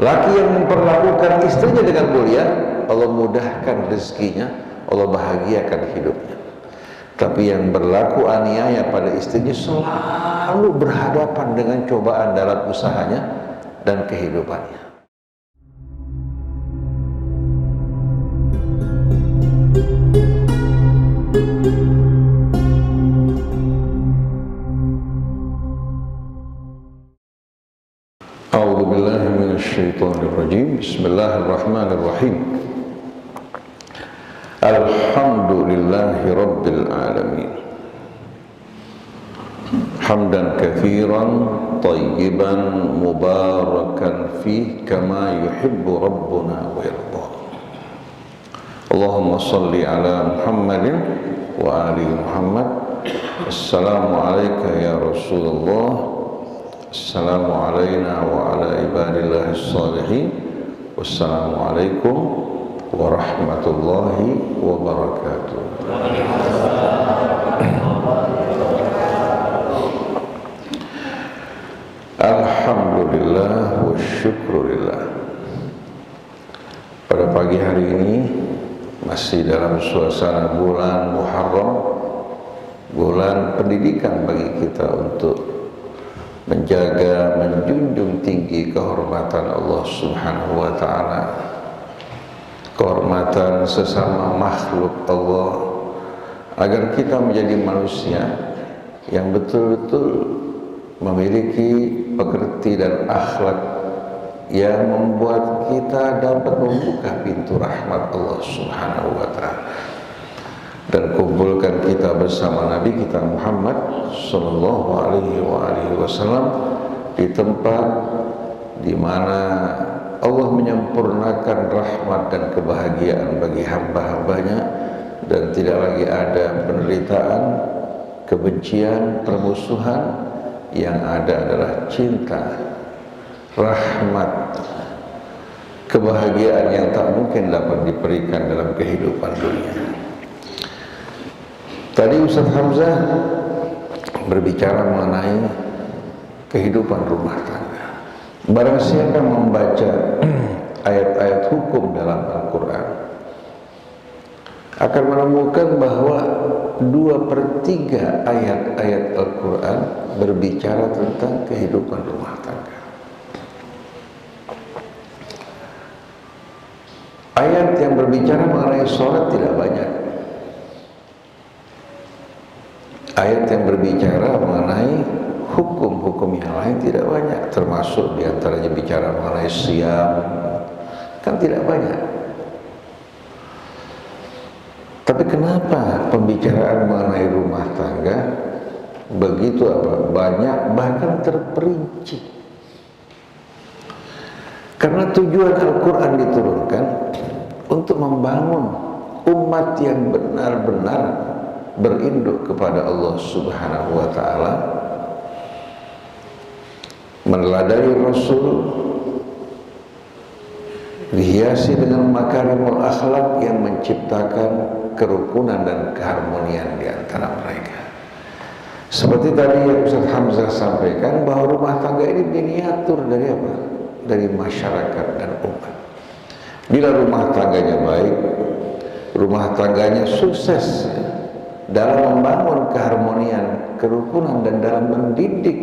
Laki yang memperlakukan istrinya dengan mulia, Allah mudahkan rezekinya, Allah bahagiakan hidupnya. Tapi yang berlaku aniaya pada istrinya selalu berhadapan dengan cobaan dalam usahanya dan kehidupannya. A'udzubillahi minasyaitonirrajim. Bismillahirrahmanirrahim. Alhamdulillahi rabbil alamin. Hamdan katsiran thayyiban mubarakan fih kama yuhibbu rabbuna wa yarda. Allahumma salli ala Muhammadin wa ali Muhammad. Assalamu alayka ya Rasulullah. Assalamu alayna wa ala ibadillahis salihin. Wassalamualaikum warahmatullahi wabarakatuh. Alhamdulillah wa syukrulillah. Pada pagi hari ini masih dalam suasana bulan Muharram, bulan pendidikan bagi kita untuk menjaga, menjunjung tinggi kehormatan Allah Subhanahu wa ta'ala, kehormatan sesama makhluk Allah, agar kita menjadi manusia yang betul-betul memiliki pekerti dan akhlak yang membuat kita dapat membuka pintu rahmat Allah Subhanahu wa ta'ala, dan kumpulkan kita bersama Nabi kita Muhammad sallallahu alaihi wasallam di tempat di mana Allah menyempurnakan rahmat dan kebahagiaan bagi hamba-hambanya, dan tidak lagi ada penderitaan, kebencian, permusuhan. Yang ada adalah cinta, rahmat, kebahagiaan yang tak mungkin dapat diberikan dalam kehidupan dunia. Tadi Ustaz Hamzah berbicara mengenai kehidupan rumah tangga. Barang siapa membaca ayat-ayat hukum dalam Al-Quran akan menemukan bahwa 2/3 ayat-ayat Al-Quran berbicara tentang kehidupan rumah tangga. Ayat yang berbicara mengenai sholat tidak banyak. Ayat yang berbicara mengenai hukum-hukum yang lain tidak banyak, termasuk diantaranya bicara mengenai siam, kan tidak banyak. Tapi kenapa pembicaraan mengenai rumah tangga begitu banyak, bahkan terperinci? Karena tujuan Al-Quran diturunkan untuk membangun umat yang benar-benar berinduk kepada Allah Subhanahu wa ta'ala, meneladani Rasul, dihiasi dengan makarimul akhlak yang menciptakan kerukunan dan keharmonian di antara mereka. Seperti tadi yang Ustaz Hamzah sampaikan, bahwa rumah tangga ini miniatur dari apa? Dari masyarakat dan umat. Bila rumah tangganya baik, rumah tangganya sukses dalam membangun keharmonian, kerukunan, dan dalam mendidik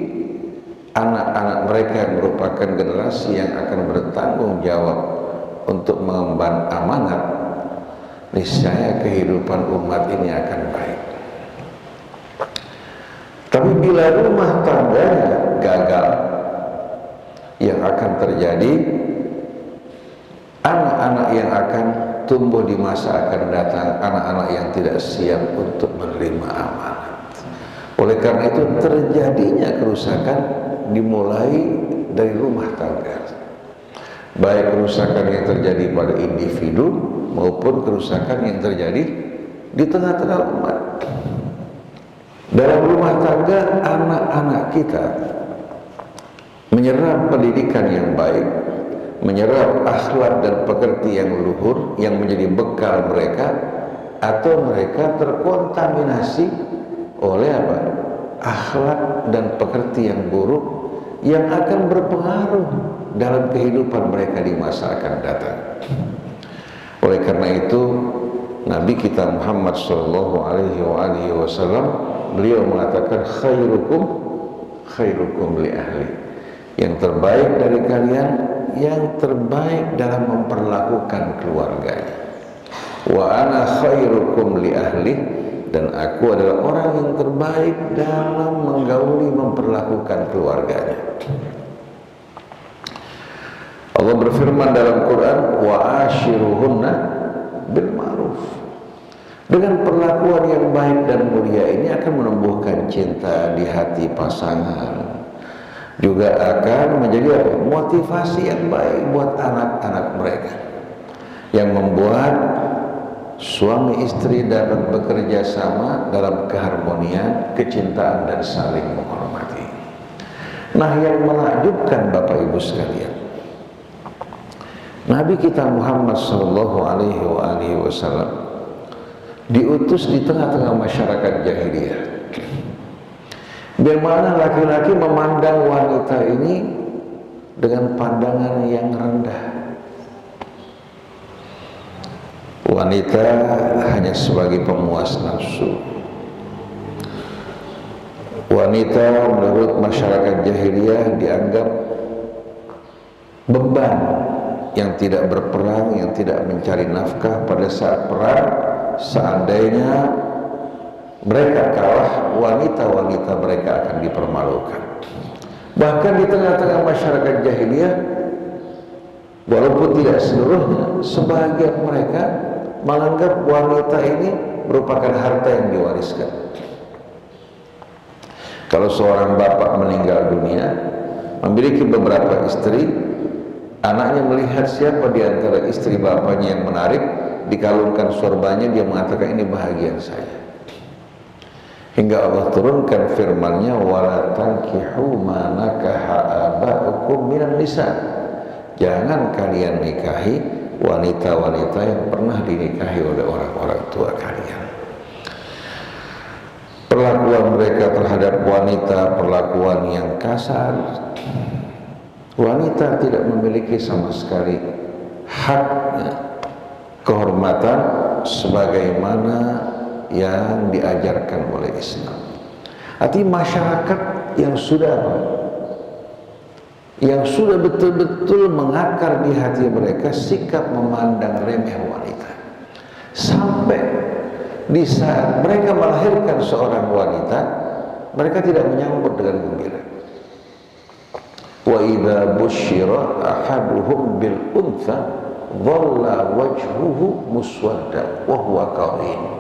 anak-anak mereka yang merupakan generasi yang akan bertanggung jawab untuk mengemban amanat, niscaya kehidupan umat ini akan baik. Tapi bila rumah tangganya gagal, yang akan terjadi anak-anak yang akan tumbuh di masa akan datang, anak-anak yang tidak siap untuk menerima amanat. Oleh karena itu terjadinya kerusakan dimulai dari rumah tangga, baik kerusakan yang terjadi pada individu maupun kerusakan yang terjadi di tengah-tengah umat. Dalam rumah tangga, anak-anak kita menyerap pendidikan yang baik, menyerap akhlak dan pekerti yang luhur yang menjadi bekal mereka, atau mereka terkontaminasi oleh apa? Akhlak dan pekerti yang buruk yang akan berpengaruh dalam kehidupan mereka di masa akan datang. Oleh karena itu Nabi kita Muhammad sallallahu alaihi wasallam beliau mengatakan khairukum li ahli. Yang terbaik dari kalian yang terbaik dalam memperlakukan keluarganya. Wa ana khairukum li ahli, dan aku adalah orang yang terbaik dalam menggauli memperlakukan keluarganya. Allah berfirman dalam Quran, wa ashiruhunna bil ma'ruf. Dengan perlakuan yang baik dan mulia ini akan menumbuhkan cinta di hati pasangan. Juga akan menjadi motivasi yang baik buat anak-anak mereka, yang membuat suami istri dapat bekerja sama dalam keharmonian, kecintaan dan saling menghormati. Nah, yang menakjubkan Bapak Ibu sekalian, Nabi kita Muhammad sallallahu alaihi wasallam diutus di tengah-tengah masyarakat jahiliyah. Bagaimana laki-laki memandang wanita ini dengan pandangan yang rendah. Wanita hanya sebagai pemuas nafsu. Wanita menurut masyarakat jahiliyah dianggap beban yang tidak berperang, yang tidak mencari nafkah pada saat perang. Seandainya mereka kalah, wanita-wanita mereka akan dipermalukan. Bahkan di tengah-tengah masyarakat jahiliyah, walaupun tidak seluruhnya, sebagian mereka menganggap wanita ini merupakan harta yang diwariskan. Kalau seorang bapak meninggal dunia, memiliki beberapa istri, anaknya melihat siapa di antara istri bapaknya yang menarik, dikalungkan sorbannya, dia mengatakan ini bahagian saya. Hingga Allah turunkan firman-Nya, wala tankihu ma nakaha aba'ukum minan nisa. Jangan kalian nikahi wanita-wanita yang pernah dinikahi oleh orang-orang tua kalian. Perlakuan mereka terhadap wanita perlakuan yang kasar. Wanita tidak memiliki sama sekali hak kehormatan sebagaimana yang diajarkan oleh Islam. Artinya masyarakat yang sudah betul-betul mengakar di hati mereka sikap memandang remeh wanita, sampai di saat mereka melahirkan seorang wanita, mereka tidak menyambut dengan gembira. Wa idza busyira ahaduhum bil untha dhalla wajhuhu muswadda wa huwa kadhim.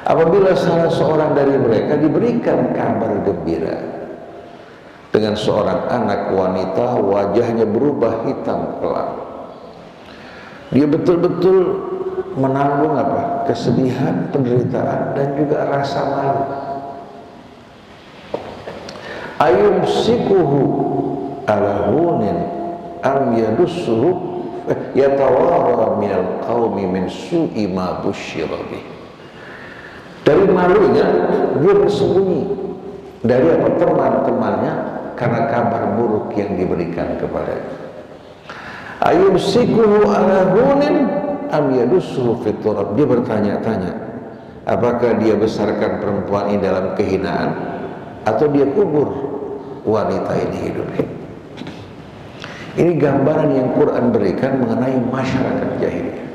Apabila salah seorang dari mereka diberikan kabar gembira dengan seorang anak wanita, wajahnya berubah hitam kelam. Dia betul-betul menanggung kesedihan, penderitaan, dan juga rasa malu. Ayumsikuhu ala hunin am yadussuhu yatawara minal qaumi min su'i ma busyira bih. Dari malunya dia bersembunyi dari teman-temannya karena kabar buruk yang diberikan kepadanya. Ayumsikuhu ala hunin am yadussuhu fit turab. Dia bertanya-tanya, apakah dia besarkan perempuan ini dalam kehinaan atau dia kubur wanita ini hidupnya. Ini gambaran yang Quran berikan mengenai masyarakat jahiliyah,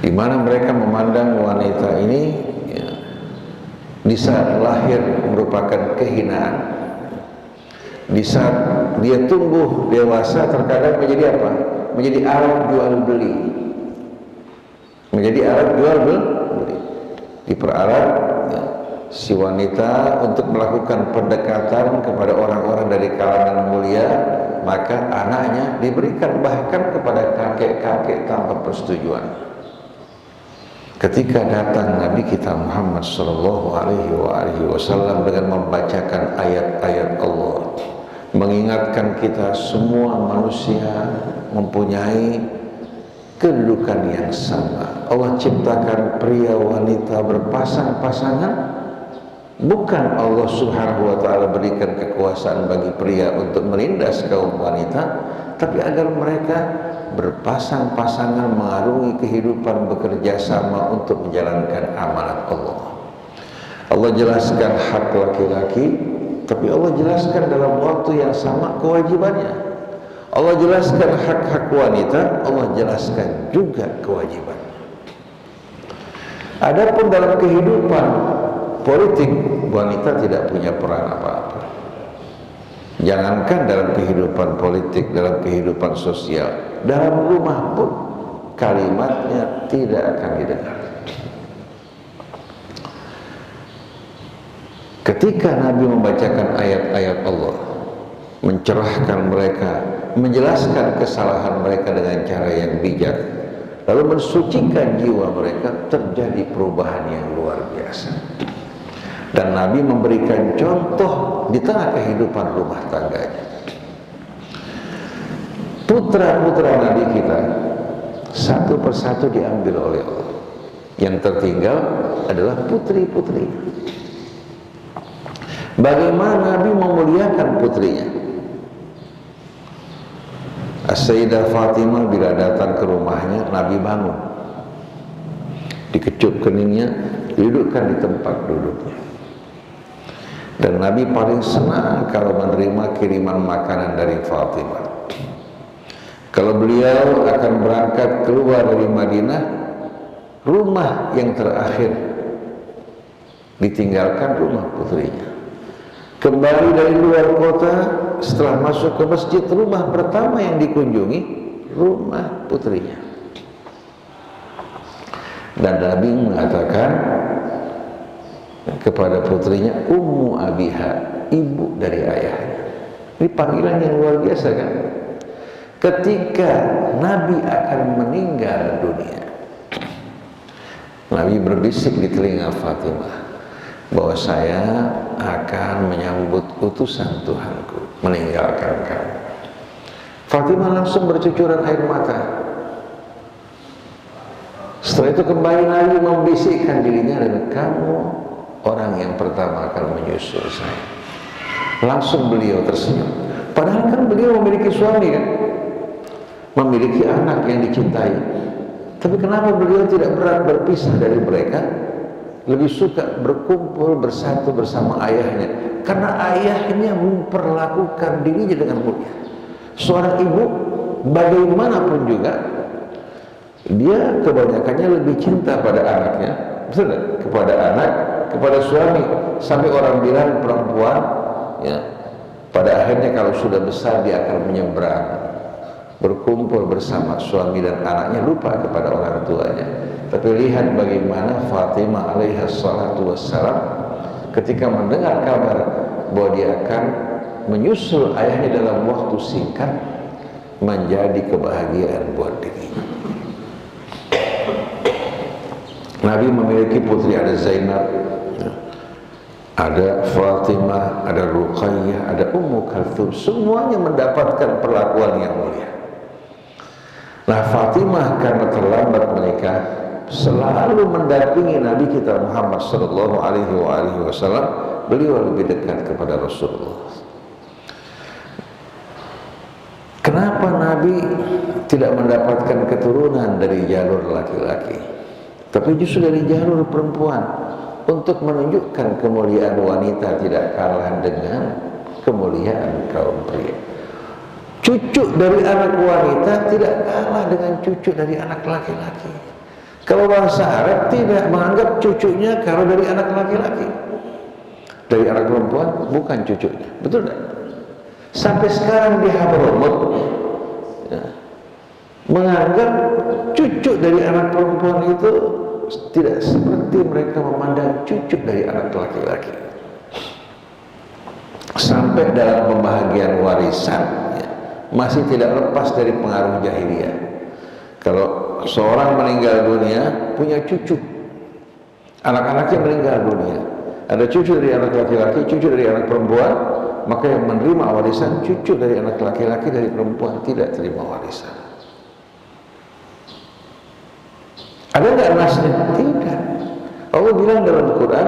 di mana mereka memandang wanita ini di saat lahir merupakan kehinaan. Di saat dia tumbuh dewasa terkadang menjadi menjadi alat jual beli. Menjadi alat jual beli. Diperalat si wanita untuk melakukan pendekatan kepada orang-orang dari kalangan mulia, maka anaknya diberikan bahkan kepada kakek-kakek tanpa persetujuan. Ketika datang Nabi kita Muhammad sallallahu alaihi wasallam dengan membacakan ayat-ayat Allah, mengingatkan kita semua manusia mempunyai kedudukan yang sama. Allah ciptakan pria wanita berpasang-pasangan Bukan Allah Subhanahu wa ta'ala berikan kekuasaan bagi pria untuk menindas kaum wanita, tapi agar mereka berpasang-pasangan mengarungi kehidupan, bekerja sama untuk menjalankan amanat Allah. Allah jelaskan hak laki-laki, tapi Allah jelaskan dalam waktu yang sama kewajibannya. Allah jelaskan hak-hak wanita, Allah jelaskan juga kewajibannya. Adapun dalam kehidupan politik, wanita tidak punya peran apa-apa. Jangankan dalam kehidupan politik, dalam kehidupan sosial, dalam rumah pun kalimatnya tidak akan didengar. Ketika Nabi membacakan ayat-ayat Allah, mencerahkan mereka, menjelaskan kesalahan mereka dengan cara yang bijak, lalu mensucikan jiwa mereka, terjadi perubahan yang luar biasa. Dan Nabi memberikan contoh di tengah kehidupan rumah tangganya. Putra-putra Nabi kita satu persatu diambil oleh Allah. Yang tertinggal adalah putri-putri. Bagaimana Nabi memuliakan putrinya? As-Sayyidah Fatimah bila datang ke rumahnya, Nabi bangun, dikecup keningnya, didudukkan di tempat duduknya. Dan Nabi paling senang kalau menerima kiriman makanan dari Fatimah. Kalau beliau akan berangkat keluar dari Madinah, rumah yang terakhir ditinggalkan rumah putrinya. Kembali dari luar kota, setelah masuk ke masjid, rumah pertama yang dikunjungi rumah putrinya. Dan Nabi mengatakan kepada putrinya, Ummu Abiha, ibu dari ayahnya. Ini panggilan yang luar biasa kan? Ketika Nabi akan meninggal dunia, Nabi berbisik di telinga Fatimah bahwa saya akan menyambut utusan Tuhanku, meninggalkan kamu. Fatimah langsung bercucuran air mata. Setelah itu kembali Nabi membisikkan dirinya, dan kamu orang yang pertama akan menyusul saya. Langsung beliau tersenyum. Padahal kan beliau memiliki suami kan, memiliki anak yang dicintai. Tapi kenapa beliau tidak berat berpisah dari mereka? Lebih suka berkumpul bersatu bersama ayahnya, karena ayahnya memperlakukan dirinya dengan mulia. Seorang ibu bagaimanapun juga, dia kebanyakannya lebih cinta pada anaknya, betul tidak? Kepada anak, kepada suami, sampai orang bilang perempuan, ya, pada akhirnya kalau sudah besar dia akan menyeberang, berkumpul bersama suami dan anaknya, lupa kepada orang tuanya. Tapi lihat bagaimana Fatimah alaihi salatu wassalam ketika mendengar kabar bahwa dia akan menyusul ayahnya dalam waktu singkat, menjadi kebahagiaan buat dirinya. Nabi memiliki putri, ada Zainab, ada Fatimah, ada Ruqayyah, ada Ummu Kalthum, semuanya mendapatkan perlakuan yang mulia. Nah, Fatimah karena terlambat menikah, selalu mendampingi Nabi kita Muhammad sallallahu alaihi wasallam. Beliau lebih dekat kepada Rasulullah. Kenapa Nabi tidak mendapatkan keturunan dari jalur laki-laki, tapi justru dari jalur perempuan, untuk menunjukkan kemuliaan wanita tidak kalah dengan kemuliaan kaum pria. Cucu dari anak wanita tidak kalah dengan cucu dari anak laki-laki. Kalau bahasa Arab tidak menganggap cucunya kalau dari anak laki-laki, dari anak perempuan bukan cucunya, betul tidak? Sampai sekarang di Hadramaut, ya, menganggap cucu dari anak perempuan itu tidak seperti mereka memandang cucu dari anak laki-laki. Sampai dalam pembagian warisan, ya, masih tidak lepas dari pengaruh jahiliyah. Kalau seorang meninggal dunia, punya cucu, anak-anaknya meninggal dunia, ada cucu dari anak laki-laki, cucu dari anak perempuan, maka yang menerima warisan cucu dari anak laki-laki, dari perempuan tidak terima warisan. Ada nggak nasnya? Tidak. Allah bilang dalam Al-Quran,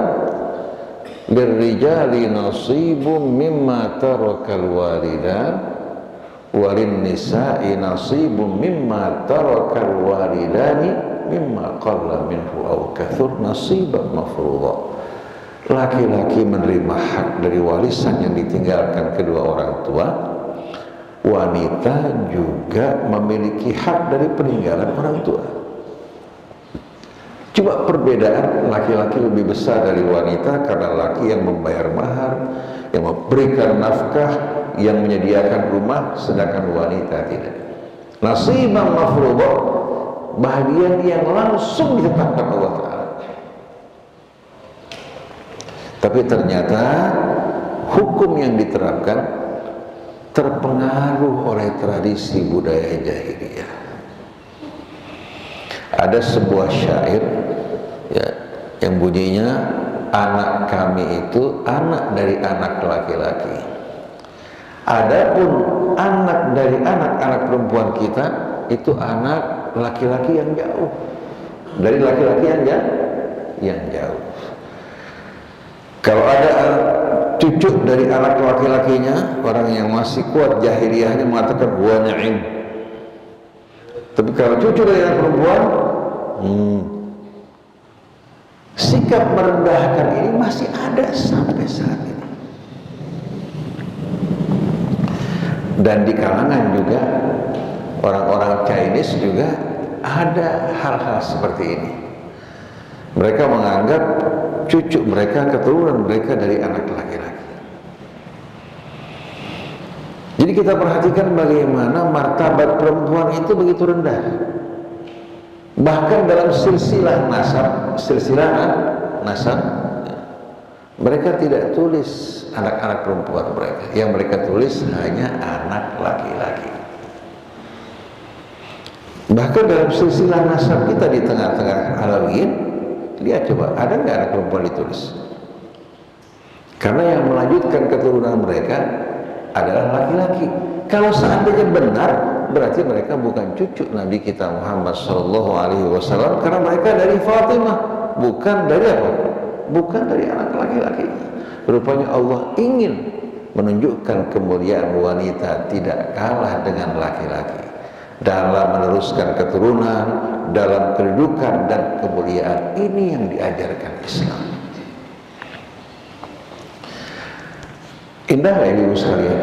lirrijali nasibum mimma tarakal walidan walin nisa'i nasibum mimma tarakal walidani mimma qalla minhu aw kathur nasiban mafruḍa. Laki-laki menerima hak dari warisan yang ditinggalkan kedua orang tua, wanita juga memiliki hak dari peninggalan orang tua. Cuma perbedaan, laki-laki lebih besar dari wanita karena laki yang membayar mahar, yang memberikan nafkah, yang menyediakan rumah, sedangkan wanita tidak. Nasiban mafruḍa, bahagian yang langsung ditetapkan Allah Ta'ala. Tapi ternyata hukum yang diterapkan terpengaruh oleh tradisi budaya jahiliyah. Ada sebuah syair ya, yang bunyinya, anak kami itu anak dari anak laki-laki. Adapun anak dari anak-anak perempuan kita itu anak laki-laki yang jauh dari laki-laki yang jauh. Kalau ada cucu dari anak laki-lakinya, orang yang masih kuat jahiliyahnya mengatakan wa na'im. Tapi kalau cucu dari anak perempuan, sikap merendahkan ini masih ada sampai saat ini. Dan di kalangan juga orang-orang Chinese juga ada hal-hal seperti ini. Mereka menganggap cucu mereka, keturunan mereka dari anak laki-laki. Jadi kita perhatikan bagaimana martabat perempuan itu begitu rendah. Bahkan dalam silsilah nasab, mereka tidak tulis anak-anak perempuan mereka. Yang mereka tulis hanya anak laki-laki. Bahkan dalam silsilah nasab kita di tengah-tengah Alawiyin, lihat coba, ada nggak anak perempuan ditulis? Karena yang melanjutkan keturunan mereka adalah laki-laki. Kalau seandainya benar, berarti mereka bukan cucu Nabi kita Muhammad SAW, karena mereka dari Fatimah, bukan dari apa? Bukan dari anak laki-laki. Rupanya Allah ingin menunjukkan kemuliaan wanita tidak kalah dengan laki-laki dalam meneruskan keturunan, dalam kedudukan dan kemuliaan. Ini yang diajarkan Islam. Indah ya ibu sekalian.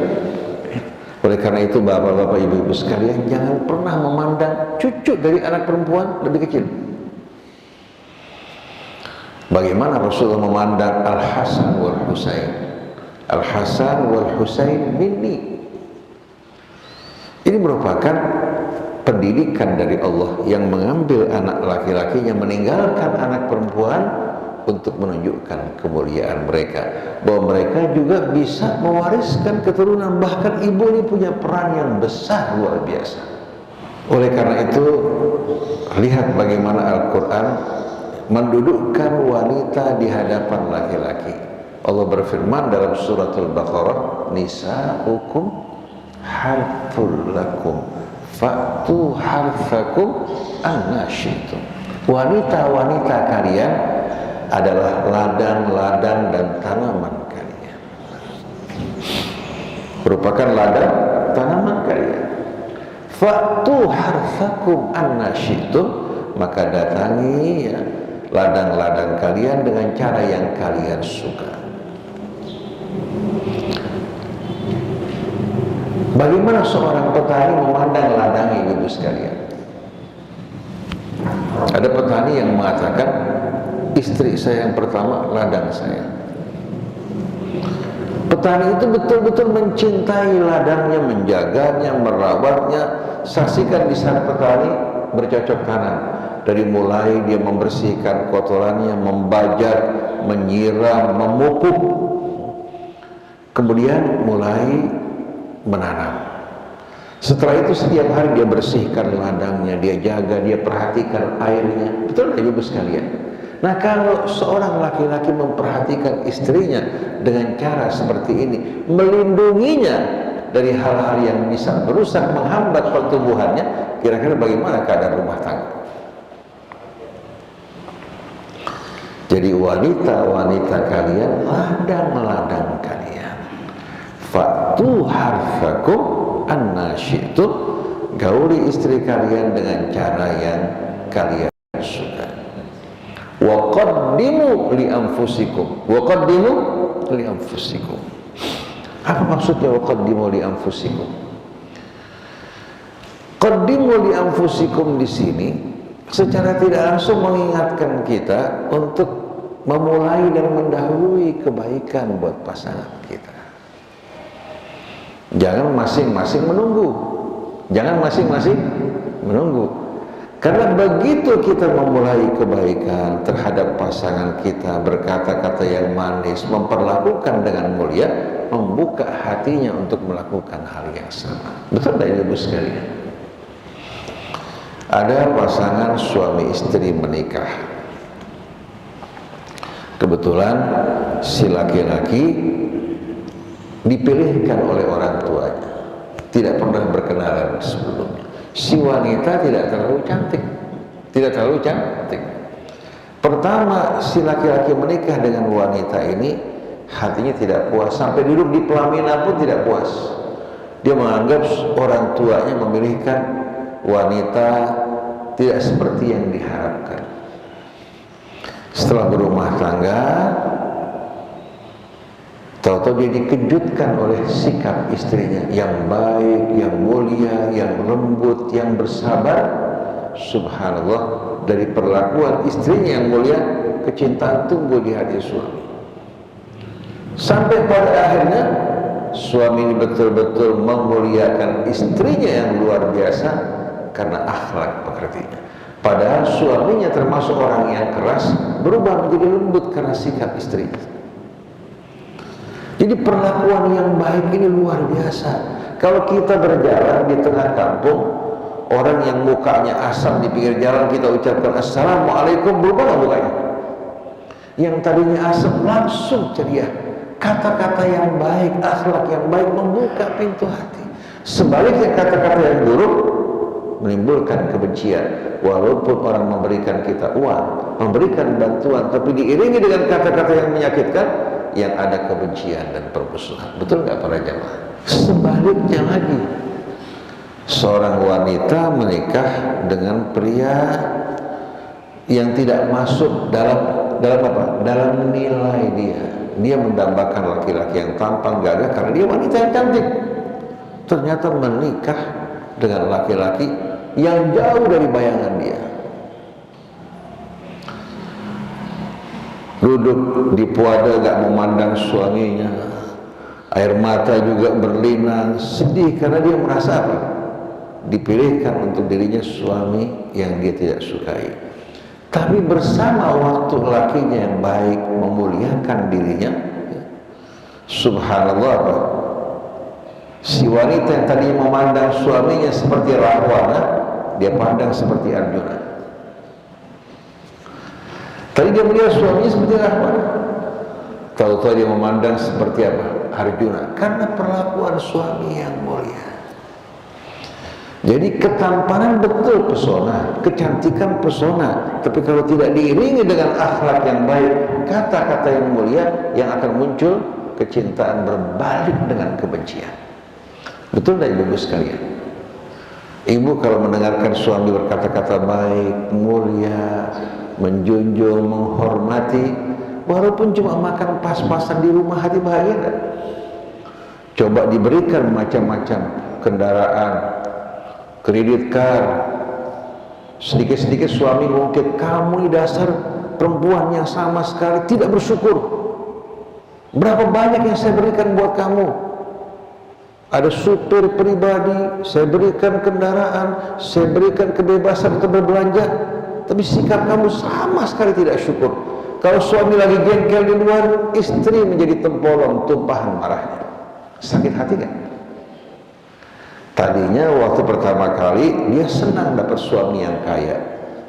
Oleh karena itu bapak-bapak, ibu-ibu sekalian, jangan pernah memandang cucu dari anak perempuan lebih kecil. Bagaimana Rasulullah memandang Al-Hasan wal Husain? Al-Hasan wal Husain minni. Ini merupakan pendidikan dari Allah yang mengambil anak laki-lakinya, meninggalkan anak perempuan untuk menunjukkan kemuliaan mereka, bahwa mereka juga bisa mewariskan keturunan. Bahkan ibu ini punya peran yang besar, luar biasa. Oleh karena itu, lihat bagaimana Al-Quran mendudukkan wanita di hadapan laki-laki. Allah berfirman dalam surat Al-Baqarah, nisa'ukum harthul lakum fa'tu harthakum anna syi'tum. Wanita-wanita kalian adalah ladang-ladang dan tanaman kalian. Merupakan ladang tanaman kalian. Fa'tu harthakum anna syi'tum, maka datangi ya ladang-ladang kalian dengan cara yang kalian suka. Bagaimana seorang petani memandang ladang, ibu sekalian? Ada petani yang mengatakan, istri saya yang pertama, ladang saya. Petani itu betul-betul mencintai ladangnya, menjaganya, merawatnya. Saksikan di saat petani bercocok tanam. Dari mulai dia membersihkan kotorannya, membajak, menyiram, memupuk. Kemudian mulai menanam. Setelah itu setiap hari dia bersihkan ladangnya, dia jaga, dia perhatikan airnya. Betul ibu sekalian? Nah, kalau seorang laki-laki memperhatikan istrinya dengan cara seperti ini, melindunginya dari hal-hal yang bisa merusak, menghambat pertumbuhannya, kira-kira bagaimana keadaan rumah tangga? Jadi wanita-wanita kalian, ladang-ladang kalian, fa'tu harfakum anna syi'tum, gauli istri kalian dengan cara yang kalian suka. Wa qaddimu li anfusikum, wa qaddimu li anfusikum. Apa maksudnya wa qaddimu li anfusikum? Qaddimu li anfusikum di sini secara tidak langsung mengingatkan kita untuk memulai dan mendahului kebaikan buat pasangan kita. Jangan masing-masing menunggu. Jangan masing-masing menunggu. Karena begitu kita memulai kebaikan terhadap pasangan kita, berkata-kata yang manis, memperlakukan dengan mulia, membuka hatinya untuk melakukan hal yang sama. Betul tidak Ibu sekalian? Ada pasangan suami istri menikah. Kebetulan si laki-laki dipilihkan oleh orang tuanya, tidak pernah berkenalan sebelumnya. Si wanita tidak terlalu cantik, tidak terlalu cantik. Pertama si laki-laki menikah dengan wanita ini, hatinya tidak puas, sampai duduk di pelaminan pun tidak puas. Dia menganggap orang tuanya memilihkan wanita tidak seperti yang diharapkan. Setelah berumah tangga, tahu-tahu dia dikejutkan oleh sikap istrinya yang baik, yang mulia, yang lembut, yang bersabar. Subhanallah, dari perlakuan istrinya yang mulia, kecintaan tumbuh di hati suami. Sampai pada akhirnya suami ini betul-betul memuliakan istrinya yang luar biasa karena akhlak pekertinya. Padahal suaminya termasuk orang yang keras, berubah menjadi lembut karena sikap istrinya. Jadi perlakuan yang baik ini luar biasa. Kalau kita berjalan di tengah kampung, orang yang mukanya asam di pinggir jalan, kita ucapkan assalamualaikum, berubah nggak mukanya? Yang tadinya asam langsung ceria. Kata-kata yang baik, akhlak yang baik membuka pintu hati. Sebaliknya kata-kata yang buruk menimbulkan kebencian. Walaupun orang memberikan kita uang, memberikan bantuan, tapi diiringi dengan kata-kata yang menyakitkan, yang ada kebencian dan permusuhan. Betul nggak para jamaah? Sebaliknya lagi, seorang wanita menikah dengan pria yang tidak masuk dalam apa? Dalam nilai dia. Dia mendambakan laki-laki yang tampang gagah karena dia wanita yang cantik. Ternyata menikah dengan laki-laki yang jauh dari bayangan dia. Duduk di puada gak memandang suaminya, air mata juga berlinang, sedih karena dia merasa apa? Dipilihkan untuk dirinya suami yang dia tidak sukai. Tapi bersama waktu lakinya yang baik memuliakan dirinya, subhanallah, apa? Si wanita yang tadinya memandang suaminya seperti Rahwana, dia pandang seperti Arjuna. Tadi dia melihat suaminya seperti Rahwana, tahu-tahu dia memandang seperti apa? Arjuna, karena perlakuan suami yang mulia. Jadi ketampanan betul pesona, kecantikan pesona, tapi kalau tidak diiringi dengan akhlak yang baik, kata-kata yang mulia, yang akan muncul kecintaan berbalik dengan kebencian. Betul tidak ibu sekalian? Ibu kalau mendengarkan suami berkata-kata baik, mulia, menjunjung, menghormati, walaupun cuma makan pas-pasan di rumah, hati bahagia enggak? Coba diberikan macam-macam kendaraan, kredit card, sedikit-sedikit suami ngungkit, kamu ini dasar perempuan yang sama sekali tidak bersyukur. Berapa banyak yang saya berikan buat kamu? Ada supir pribadi, saya berikan kendaraan, saya berikan kebebasan untuk berbelanja, tapi sikap kamu sama sekali tidak syukur. Kalau suami lagi jengkel di luar, istri menjadi tempolong tumpahan marahnya. Sakit hati kan? Tadinya waktu pertama kali dia senang dapat suami yang kaya,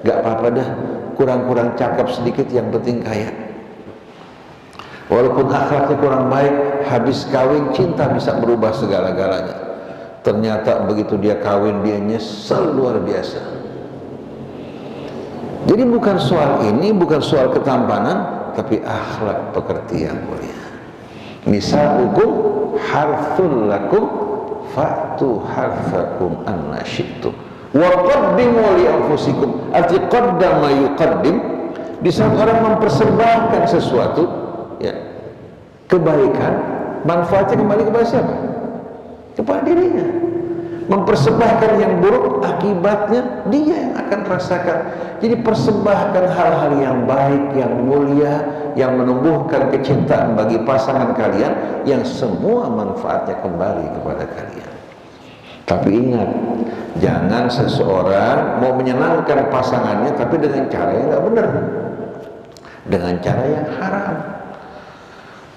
gak apa-apa dah, kurang-kurang cakep sedikit, yang penting kaya. Walaupun akhlaknya kurang baik, habis kawin cinta bisa berubah segala-galanya. Ternyata begitu dia kawin, dia nyesel luar biasa. Jadi bukan soal ini, bukan soal ketampanan, tapi akhlak pekerti yang mulia. Nisa'ukum harthul lakum fa'tu harthakum anna syi'tum wa qaddimu li anfusikum. Arti qaddama yuqaddim, di saat orang mempersembahkan sesuatu, ya, kebaikan, manfaatnya kembali kepada siapa? Kepada dirinya. Mempersembahkan yang buruk, akibatnya dia yang akan rasakan. Jadi persembahkan hal-hal yang baik, yang mulia, yang menumbuhkan kecintaan bagi pasangan kalian, yang semua manfaatnya kembali kepada kalian. Tapi ingat, jangan seseorang mau menyenangkan pasangannya tapi dengan cara yang nggak benar, dengan cara yang haram.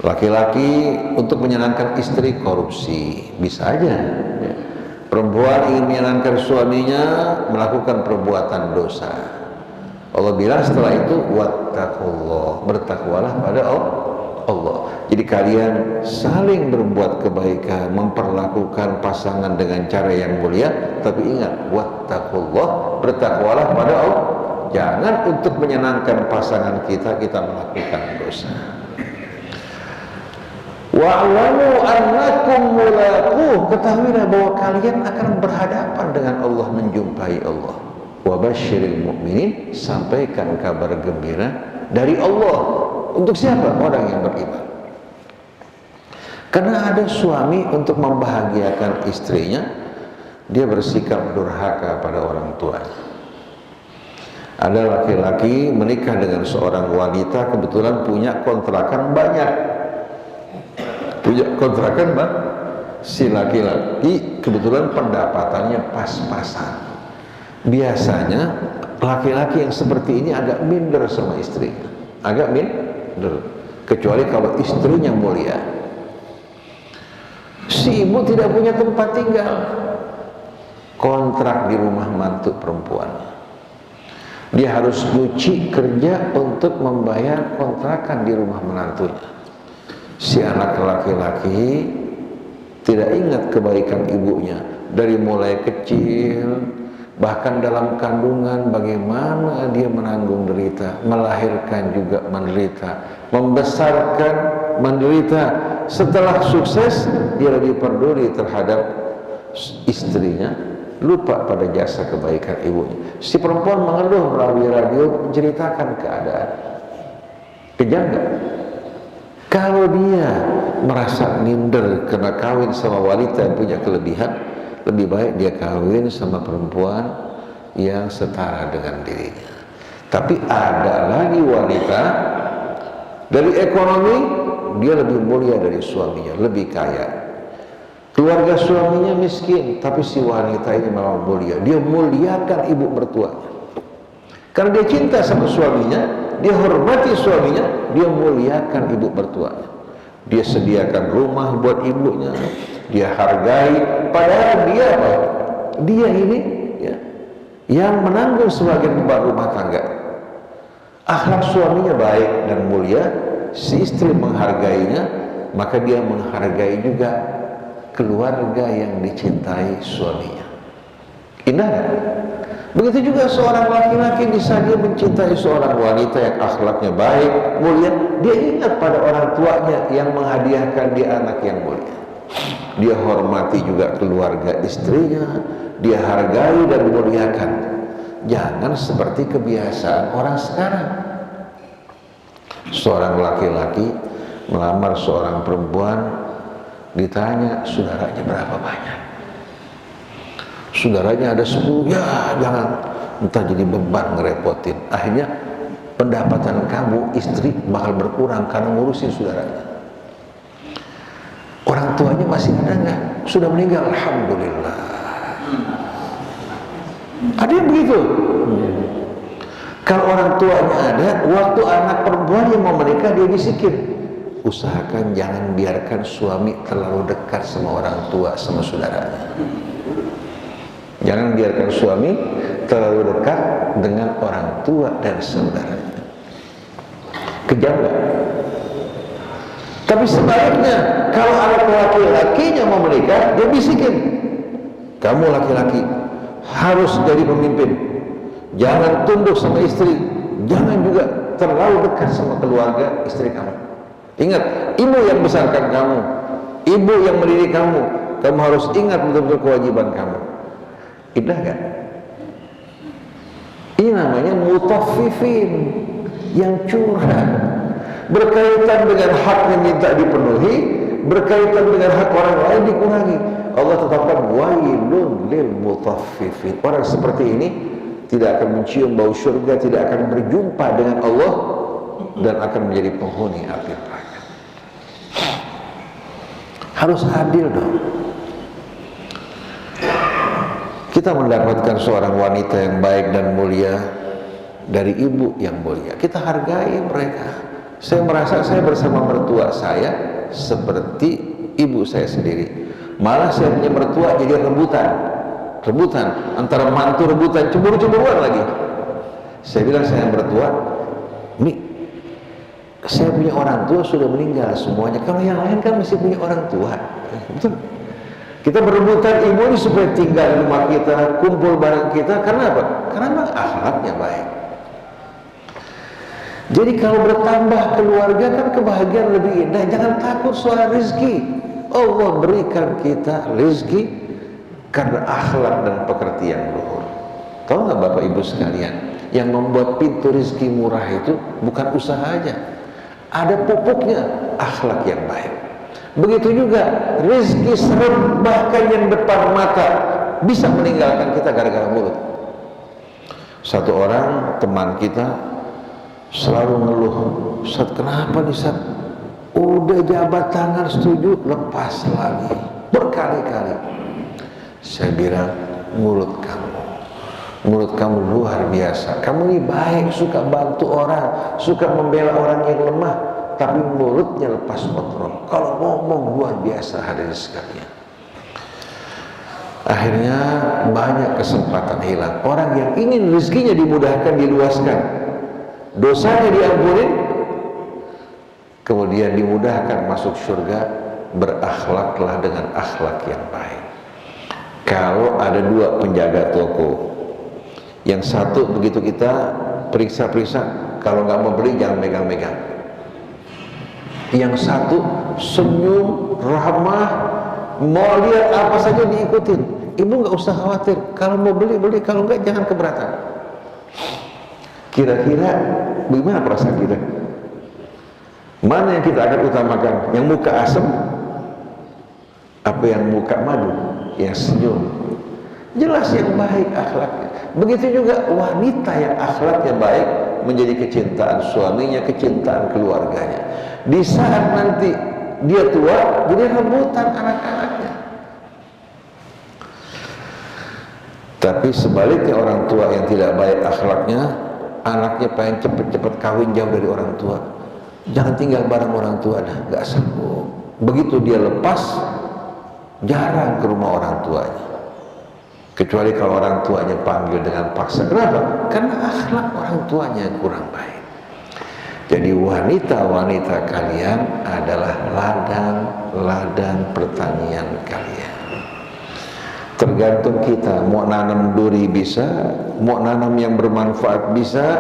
Laki-laki untuk menyenangkan istri korupsi, bisa aja. Perempuan ingin menyenangkan suaminya melakukan perbuatan dosa. Allah bilang setelah itu wattaqullah, bertakwalah pada Allah. Jadi kalian saling berbuat kebaikan, memperlakukan pasangan dengan cara yang mulia, tapi ingat wattaqullah, bertakwalah pada Allah. Jangan untuk menyenangkan pasangan kita melakukan dosa. Wa'lamu annakum mulaquh, ketahuilah bahwa kalian akan berhadapan dengan Allah, menjumpai Allah. Wa basyiril mu'minin, sampaikan kabar gembira dari Allah. Untuk siapa? Orang yang beriman. Karena ada suami untuk membahagiakan istrinya, dia bersikap durhaka pada orang tuanya. Ada laki-laki menikah dengan seorang wanita, kebetulan punya kontrakan banyak. Si laki-laki kebetulan pendapatannya pas-pasan. Biasanya laki-laki yang seperti ini agak minder sama istrinya, agak minder, kecuali kalau istrinya mulia. Si ibu tidak punya tempat tinggal, kontrak di rumah mantu perempuan. Dia harus nyuci, kerja untuk membayar kontrakan di rumah menantunya. Si anak laki-laki tidak ingat kebaikan ibunya dari mulai kecil, bahkan dalam kandungan bagaimana dia menanggung derita, melahirkan juga menderita, membesarkan menderita. Setelah sukses dia lebih peduli terhadap istrinya, lupa pada jasa kebaikan ibunya. Si perempuan mengeluh melalui radio, menceritakan keadaan. Kejam nggak? Kalau dia merasa minder karena kawin sama wanita yang punya kelebihan, lebih baik dia kawin sama perempuan yang setara dengan dirinya. Tapi ada lagi wanita dari ekonomi dia lebih mulia dari suaminya, lebih kaya. Keluarga suaminya miskin, tapi si wanita ini memang mulia. Dia muliakan ibu mertuanya. Karena dia cinta sama suaminya, dia hormati suaminya, dia muliakan ibu mertuanya. Dia sediakan rumah buat ibunya, dia hargai. Padahal dia apa? Dia ini ya, yang menanggung sebagian beban rumah tangga. Akhlak suaminya baik dan mulia, si istri menghargainya, maka dia menghargai juga keluarga yang dicintai suaminya. Indah kan? Begitu juga seorang laki-laki, bisa dia mencintai seorang wanita yang akhlaknya baik, mulia, dia ingat pada orang tuanya yang menghadiahkan dia anak yang mulia. Dia hormati juga keluarga istrinya, dia hargai dan muliakan. Jangan seperti kebiasaan orang sekarang. Seorang laki-laki melamar seorang perempuan, ditanya saudaranya berapa banyak. Saudaranya ada 10, ya jangan, entah jadi beban ngerepotin. Akhirnya pendapatan kamu istri bakal berkurang karena ngurusin saudaranya. Orang tuanya masih ada nggak? Sudah meninggal, alhamdulillah. Ada yang begitu. Kalau orang tuanya ada, waktu anak perempuan yang mau menikah dia bisikin, usahakan jangan biarkan suami terlalu dekat sama orang tua, sama saudaranya. Jangan biarkan suami terlalu dekat dengan orang tua dan saudaranya. Kejam gak? Tapi sebaliknya, kalau anak laki-lakinya mau menikah, dia bisikin, kamu laki-laki harus jadi pemimpin. Jangan tunduk sama istri, jangan juga terlalu dekat sama keluarga istri kamu. Ingat, ibu yang besarkan kamu, ibu yang mendidik kamu, kamu harus ingat betul-betul kewajiban kamu. Indah kan? Ini namanya mutaffifin, yang curang, berkaitan dengan haknya minta dipenuhi, berkaitan dengan hak orang lain dikurangi. Allah tetapkan wailun lil mutaffifin. Orang seperti ini tidak akan mencium bau surga, tidak akan berjumpa dengan Allah, dan akan menjadi penghuni api neraka. Harus adil dong. Kita mendapatkan seorang wanita yang baik dan mulia dari ibu yang mulia, kita hargai mereka. Saya merasa saya bersama mertua saya seperti ibu saya sendiri. Malah saya punya mertua jadi rebutan antara mantu, rebutan, cemburu-cemburuan lagi. Saya bilang saya mertua, Mi, saya punya orang tua sudah meninggal semuanya, kalau yang lain kan masih punya orang tua. Betul. Kita berebutan ibu ini supaya tinggal di rumah kita, kumpul bareng kita. Karena apa? Karena memang akhlaknya baik. Jadi kalau bertambah keluarga kan kebahagiaan lebih indah. Jangan takut soal rezeki. Allah berikan kita rezeki karena akhlak dan pekerti yang luhur. Tahu nggak Bapak Ibu sekalian, yang membuat pintu rezeki murah itu bukan usaha aja, ada pupuknya, akhlak yang baik. Begitu juga rezeki seret, bahkan yang depan mata bisa meninggalkan kita gara-gara mulut. Satu orang teman kita selalu ngeluh, Ustaz, kenapa nih Ustaz? Udah jabat tangan setuju, lepas lagi berkali-kali. Saya bilang, mulut kamu luar biasa. Kamu ini baik, suka bantu orang, suka membela orang yang lemah, tapi mulutnya lepas kontrol. Kalau ngomong luar biasa hadirin sekalian. Akhirnya banyak kesempatan hilang. Orang yang ingin rezekinya dimudahkan, diluaskan, dosanya diampuni, kemudian dimudahkan masuk surga, berakhlaklah dengan akhlak yang baik. Kalau ada dua penjaga toko, yang satu begitu kita periksa-periksa, kalau nggak mau beli jangan megang-megang. Yang satu senyum, ramah, mau lihat apa saja diikutin. Ibu nggak usah khawatir, kalau mau beli beli, kalau nggak jangan keberatan. Kira-kira bagaimana perasaan kita? Mana yang kita akan utamakan? Yang muka asam, apa yang muka madu? Yang senyum. Jelas yang baik akhlaknya. Begitu juga wanita yang akhlaknya baik menjadi kecintaan suaminya, kecintaan keluarganya. Di saat nanti dia tua, jadi rebutan anak-anaknya. Tapi sebaliknya orang tua yang tidak baik akhlaknya, anaknya pengen cepet-cepet kawin jauh dari orang tua. Jangan tinggal bareng orang tua dah, gak sanggup. Begitu dia lepas, jarang ke rumah orang tuanya. Kecuali kalau orang tuanya panggil dengan paksa. Kenapa? Karena akhlak orang tuanya kurang baik. Jadi wanita-wanita kalian adalah ladang-ladang pertanian kalian. Tergantung kita, mau nanam duri bisa, mau nanam yang bermanfaat bisa,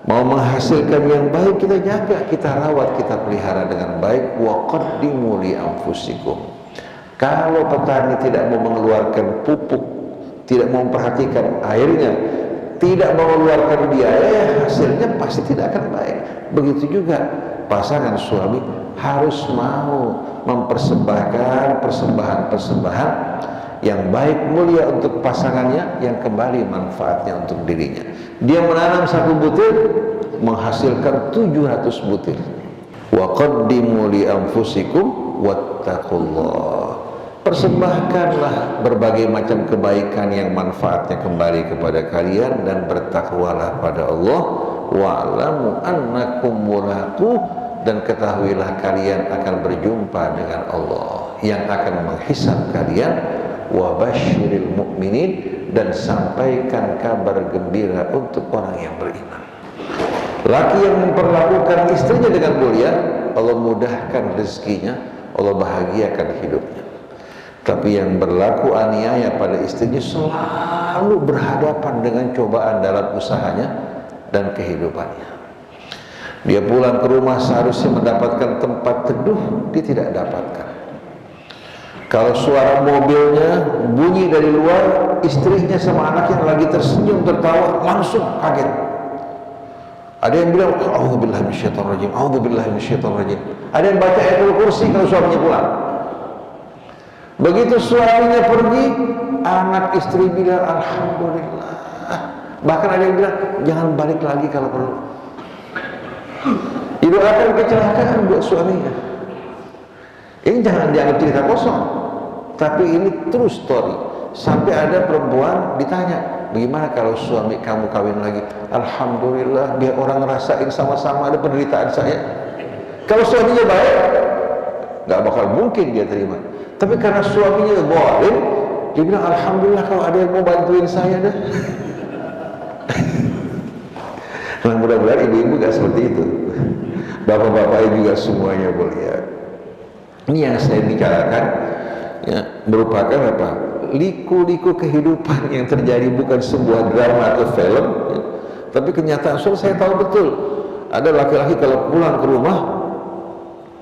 mau menghasilkan yang baik kita jaga, kita rawat, kita pelihara dengan baik. Wa qaddimu li anfusikum. Kalau petani tidak mau mengeluarkan pupuk, tidak mau memperhatikan airnya, tidak mau mengeluarkan biaya, hasilnya pasti tidak akan baik. Begitu juga pasangan suami harus mau mempersembahkan persembahan-persembahan yang baik mulia untuk pasangannya, yang kembali manfaatnya untuk dirinya. Dia menanam 1 butir menghasilkan 700 butir. Wa qaddimu li anfusikum wattaqullah. Persembahkanlah berbagai macam kebaikan yang manfaatnya kembali kepada kalian, dan bertakwalah pada Allah. Wa'lamu annakum mulaquh, dan ketahuilah kalian akan berjumpa dengan Allah yang akan menghisab kalian. Wa basyiril mu'minin, dan sampaikan kabar gembira untuk orang yang beriman. Laki yang memperlakukan istrinya dengan mulia, Allah mudahkan rezekinya, Allah bahagiakan hidupnya. Tapi yang berlaku aniaya pada istrinya selalu berhadapan dengan cobaan dalam usahanya dan kehidupannya. Dia pulang ke rumah seharusnya mendapatkan tempat teduh, dia tidak dapatkan. Kalau suara mobilnya bunyi dari luar, istrinya sama anaknya lagi tersenyum tertawa langsung kaget. Ada yang bilang, "A'udzubillahi minasyaitonir rajim, a'udzubillahi minasyaitonir rajim." Ada yang baca ayatul kursi kalau suaminya pulang. Begitu suaminya pergi, anak istri bilang, "Alhamdulillah." Bahkan ada yang bilang, "Jangan balik lagi kalau perlu." Didoakan kecelakaan buat suaminya. Ini jangan dianggap cerita kosong, tapi ini true story. Sampai ada perempuan ditanya, "Bagaimana kalau suami kamu kawin lagi?" "Alhamdulillah, biar orang ngerasain sama-sama ada penderitaan saya." Kalau suaminya baik, nggak bakal mungkin dia terima. Tapi karena suaminya zalim, dia bilang, "Alhamdulillah kalau ada yang mau bantuin saya dah." Nah, mudah-mudahan ibu-ibu gak seperti itu. Bapak-bapak juga semuanya mulia. Ini yang saya bicarakan ya, merupakan apa? Liku-liku kehidupan yang terjadi, bukan sebuah drama atau film ya. Tapi kenyataan, saya tahu betul ada laki-laki kalau pulang ke rumah,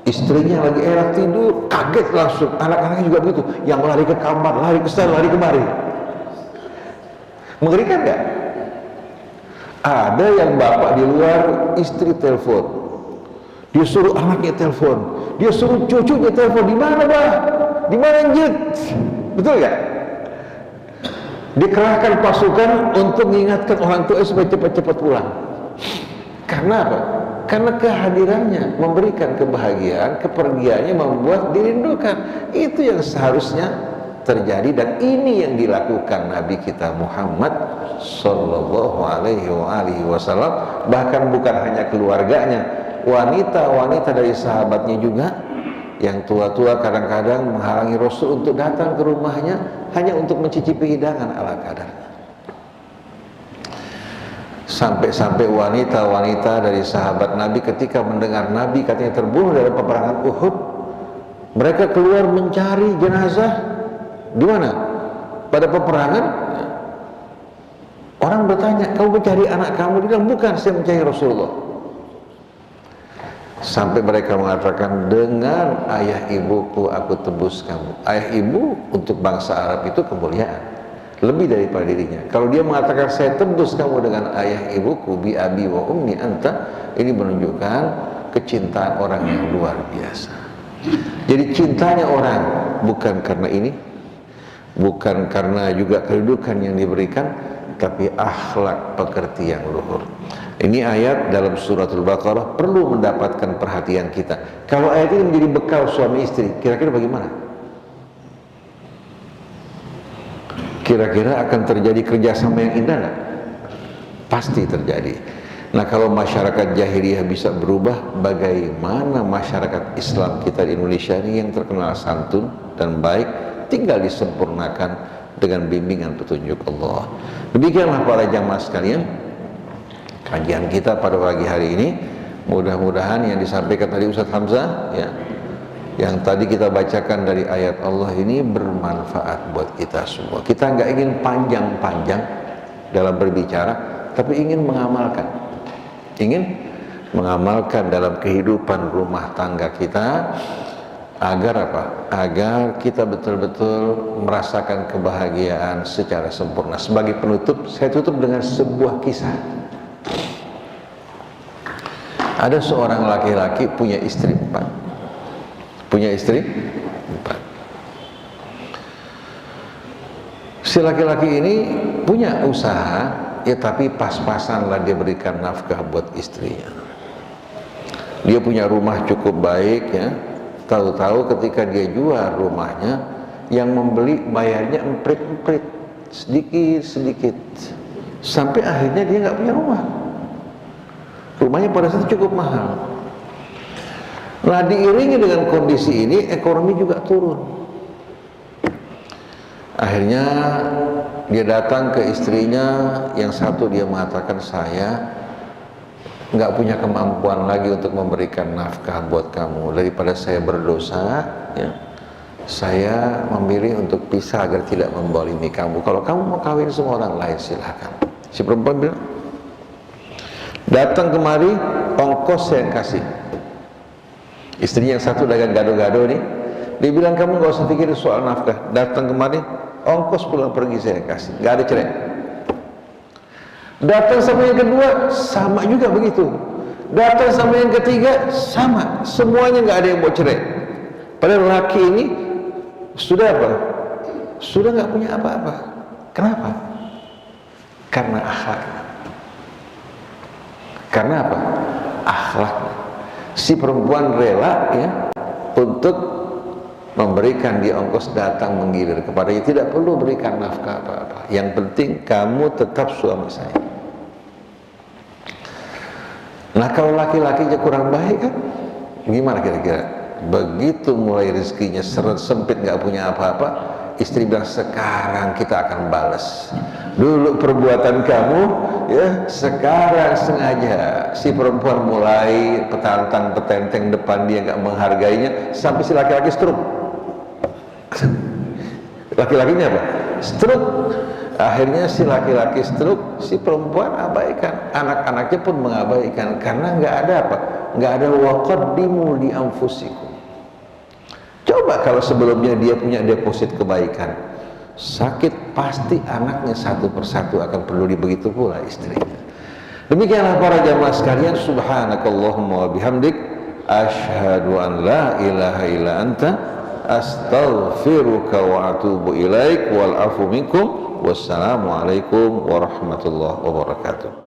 istrinya lagi enak tidur, kaget langsung. Anak-anaknya juga begitu, yang lari ke kamar, lari ke sana, lari kemari. Mengerikan nggak? Ada yang bapak di luar, istri telepon, dia suruh anaknya telepon, dia suruh cucunya telepon. "Di mana, Bah? Di mana, Njit?" Betul nggak? Dikerahkan pasukan untuk mengingatkan orang tua supaya cepat-cepat pulang. Karena apa? Karena kehadirannya memberikan kebahagiaan, kepergiannya membuat dirindukan. Itu yang seharusnya terjadi, dan ini yang dilakukan Nabi kita Muhammad Sallallahu Alaihi Wasallam. Bahkan bukan hanya keluarganya, wanita-wanita dari sahabatnya juga, yang tua-tua kadang-kadang menghalangi Rasul untuk datang ke rumahnya hanya untuk mencicipi hidangan ala kadarnya. Sampai-sampai wanita-wanita dari sahabat Nabi ketika mendengar Nabi katanya terbunuh dalam peperangan Uhud, mereka keluar mencari jenazah. Di mana? Pada peperangan. Orang bertanya, "Kamu mencari anak kamu?" Dia bilang, "Bukan, saya mencari Rasulullah." Sampai mereka mengatakan, "Dengan ayah ibuku aku tebus kamu." Ayah ibu untuk bangsa Arab itu kemuliaan, lebih daripada dirinya. Kalau dia mengatakan, "Saya tebus kamu dengan ayah ibuku, bi abi wa ummi anta," ini menunjukkan kecintaan orang yang luar biasa. Jadi cintanya orang bukan karena ini, bukan karena juga kedudukan yang diberikan, tapi akhlak pekerti yang luhur. Ini ayat dalam suratul Baqarah perlu mendapatkan perhatian kita. Kalau ayat ini menjadi bekal suami istri, kira-kira bagaimana? Kira-kira akan terjadi kerjasama yang indah nggak? Pasti terjadi. Nah, kalau masyarakat jahiliyah bisa berubah, bagaimana masyarakat Islam kita di Indonesia ini yang terkenal santun dan baik, tinggal disempurnakan dengan bimbingan petunjuk Allah. Demikianlah para jamaah sekalian, kajian kita pada pagi hari ini. Mudah-mudahan yang disampaikan tadi Ustaz Hamzah ya, yang tadi kita bacakan dari ayat Allah ini bermanfaat buat kita semua. Kita nggak ingin panjang-panjang dalam berbicara, tapi ingin mengamalkan. Ingin mengamalkan dalam kehidupan rumah tangga kita. Agar apa? Agar kita betul-betul merasakan kebahagiaan secara sempurna. Sebagai penutup, saya tutup dengan sebuah kisah. Ada seorang laki-laki punya istri 4. Punya istri 4. Si laki-laki ini punya usaha, ya tapi pas-pasan lah dia berikan nafkah buat istrinya. Dia punya rumah cukup baik ya. Tahu-tahu ketika dia jual rumahnya, yang membeli bayarnya emprit-emprit, sedikit-sedikit, sampai akhirnya dia nggak punya rumah. Rumahnya pada saat itu cukup mahal. Nah, diiringi dengan kondisi ini, ekonomi juga turun. Akhirnya dia datang ke istrinya, yang satu dia mengatakan, "Saya nggak punya kemampuan lagi untuk memberikan nafkah buat kamu. Daripada saya berdosa ya, saya memilih untuk pisah agar tidak membolimi kamu. Kalau kamu mau kawin sama orang lain silahkan. Si perempuan bilang, datang kemari, ongkos saya yang kasih. Istrinya yang satu dagang gado-gado nih, dia bilang, kamu gak usah pikir soal nafkah, datang kemari, ongkos pulang pergi saya yang kasih, gak ada cerai. Datang sama yang kedua, sama juga begitu. Datang sama yang ketiga, sama, semuanya gak ada yang mau cerai. Padahal laki ini sudah apa? Sudah gak punya apa-apa. Kenapa? Karena akhlak. Karena apa? Akhlak. Si perempuan rela ya untuk memberikan dia ongkos datang menggilir kepadanya, tidak perlu berikan nafkah apa-apa. Yang penting kamu tetap suami saya. Nah kalau laki-lakinya kurang baik kan, gimana kira-kira? Begitu mulai rezekinya seret sempit, nggak punya apa-apa, istri bilang sekarang kita akan balas. Dulu perbuatan kamu, ya sekarang sengaja. Si perempuan mulai petantang petenteng depan dia, nggak menghargainya, sampai si laki-laki stroke. Laki-lakinya apa? Stroke. Akhirnya si laki-laki stroke, si perempuan abaikan, anak-anaknya pun mengabaikan, karena nggak ada apa? Nggak ada waqaddimu li anfusikum. Coba kalau sebelumnya dia punya deposit kebaikan, sakit pasti anaknya satu persatu akan peduli, begitu pula istrinya. Demikianlah para jamaah sekalian, subhanakallahumma wa bihamdik, asyhadu an la ilaha illa anta, astaghfiruka wa atubu ilaik, wal afu minkum, wassalamualaikum warahmatullahi wabarakatuh.